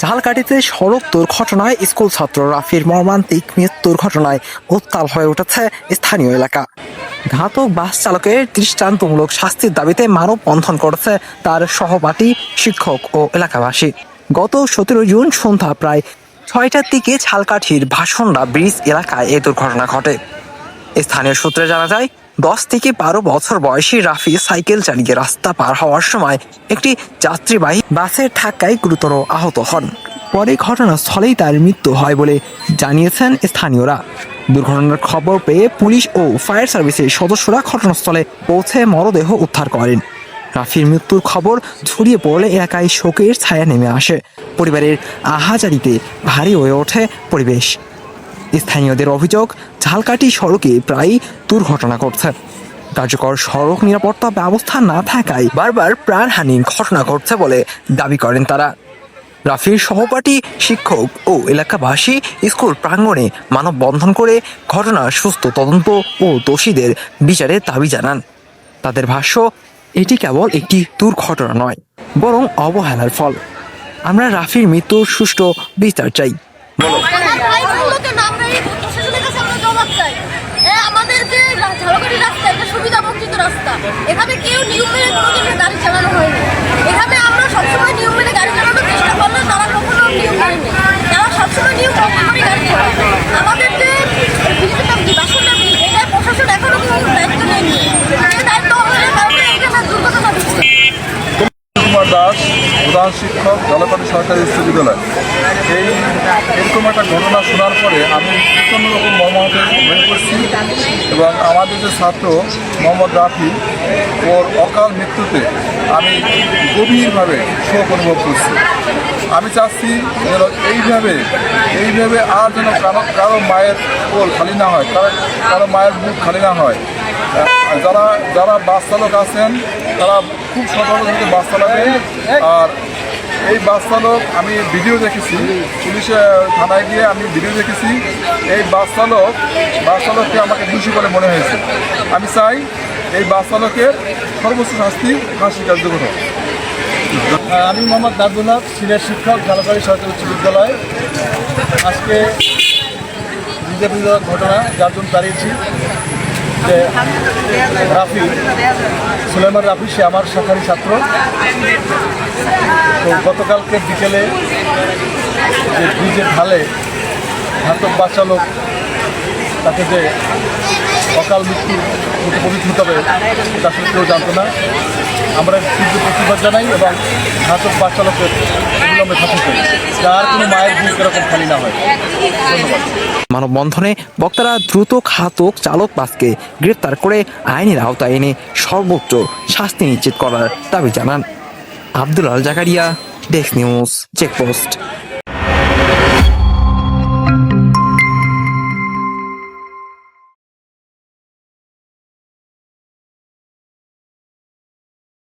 ঝালকাঠিতে সড়ক দুর্ঘটনায় স্কুল ছাত্র রাফির মর্মান্তিক মৃত্যুর ঘটনায় উত্তাল হয়ে উঠেছে স্থানীয় এলাকা। ঘাতক বাস চালকের দৃষ্টান্তমূলক শাস্তির দাবিতে মানববন্ধন করেছে তার সহপাঠী, শিক্ষক ও এলাকাবাসী। গত 17 জুন সন্ধ্যা প্রায় 6টার দিকে ঝালকাঠির ভাসন্ডা ব্রিজ এলাকায় এই দুর্ঘটনা ঘটে। স্থানীয় সূত্রে জানা যায়, 10 থেকে 12 বছর বয়সী রাফি সাইকেল চালিয়ে রাস্তা পার হওয়ার সময় একটি যাত্রীবাহী বাসের ধাক্কায় গুরুতর আহত হন। পরে ঘটনাস্থলেই তার মৃত্যু হয় বলে জানিয়েছেন স্থানীয়রা। দুর্ঘটনার খবর পেয়ে পুলিশ ও ফায়ার সার্ভিসের সদস্যরা ঘটনাস্থলে পৌঁছে মরদেহ উদ্ধার করেন। রাফির মৃত্যুর খবর ছড়িয়ে পড়লে এলাকায় শোকের ছায়া নেমে আসে। পরিবারের আহাজারিতে ভারী হয়ে ওঠে পরিবেশ। স্থানীয়দের অভিযোগ, ঝালকাঠি সড়কে প্রায়ই দুর্ঘটনা ঘটছে। কার্যকর সড়ক নিরাপত্তা ব্যবস্থা না থাকায় বারবার প্রাণহানির ঘটনা ঘটছে বলে দাবি করেন তারা। রাফির সহপাঠী, শিক্ষক ও এলাকাবাসী স্কুল প্রাঙ্গণে মানববন্ধন করে ঘটনার সুষ্ঠু তদন্ত ও দোষীদের বিচারের দাবি জানান। তাদের ভাষ্য, এটি কেবল একটি দুর্ঘটনা নয়, বরং অবহেলার ফল। আমরা রাফির মৃত্যুর সুষ্ঠু বিচার চাই। আমাদেরকে ঝালকাঠি রাস্তা একটা সুবিধাবঞ্চিত রাস্তা, এখানে কেউ নিয়ম মেনে কোনোদিন গাড়ি চালানো হয়নি। এখানে আমরা সবসময় নিয়ম মেনে গাড়ি চালানোর চেষ্টা করলে তারা কখনো নিয়ম মানেনি। তারা সবসময় নিয়ম ভঙ্গ করে গাড়ি চালায়। আমাদের যে বাসনটা ব্রিজ, এটা প্রশাসন এখনো কোনো দায়িত্ব নেয়নি। দায়িত্ব অবহেলার কারণে এখানে দুর্ঘটনা ঘটছে। কুমার দাস, প্রধান শিক্ষক, ঝালকাঠি সরকারি উচ্চ বিদ্যালয়। এরকম একটা ঘটনা শোনার পরে আমি প্রচণ্ড রকম মর্মাহত হয়ে পড়ছি এবং আমাদের যে ছাত্র মোহাম্মদ রাফি, ওর অকাল মৃত্যুতে আমি গভীরভাবে শোক অনুভব করছি। আমি চাচ্ছি যেন এইভাবে আর যেন কারো মায়ের কোল খালি না হয়, কারো মায়ের বুক খালি না হয়। যারা বাস চালক আছেন তারা খুব সতর্ক বাস চালাবেন। আর এই বাস চালক, আমি ভিডিও দেখেছি, পুলিশের থানায় গিয়ে আমি ভিডিও দেখেছি। এই বাস চালককে আমাকে দোষী বলে মনে হয়েছে। আমি চাই এই বাস চালকের সর্বোচ্চ শাস্তি ফাঁসি কার্যকর হোক। আমি মোহাম্মদ নাজমুল, সিনিয়র শিক্ষক, ঝালকাঠি সরকারি উচ্চ বিদ্যালয়। আজকে বিজেপি ঘটনা যার জন্য দাঁড়িয়েছি যে রাফি, সুলাইমান রাফি, সে আমার শাখারি ছাত্র। তো গতকালকে বিকেলে যে ব্রিজের ঢালে ঘাতক বাস চালক তাকে যে অকাল মৃত্যু পরিণত হতে হবে এটা আসলে কেউ জানতো না। আমরা তীব্র প্রতিবাদ জানাই এবং ঘাতক বাস চালকের অবিলম্বে শাস্তি চাই, যার কোনো মায়ের বুক এরকম খালি না হয়। ধন্যবাদ। মানববন্ধনে বক্তারা দ্রুত ঘাতক চালক বাসকে গ্রেপ্তার করে আইনের আওতায় এনে সর্বোচ্চ শাস্তি নিশ্চিত করার দাবি জানান। আব্দুল আল জাকারিয়া, ডেস্ক নিউজ, চেকপোস্ট।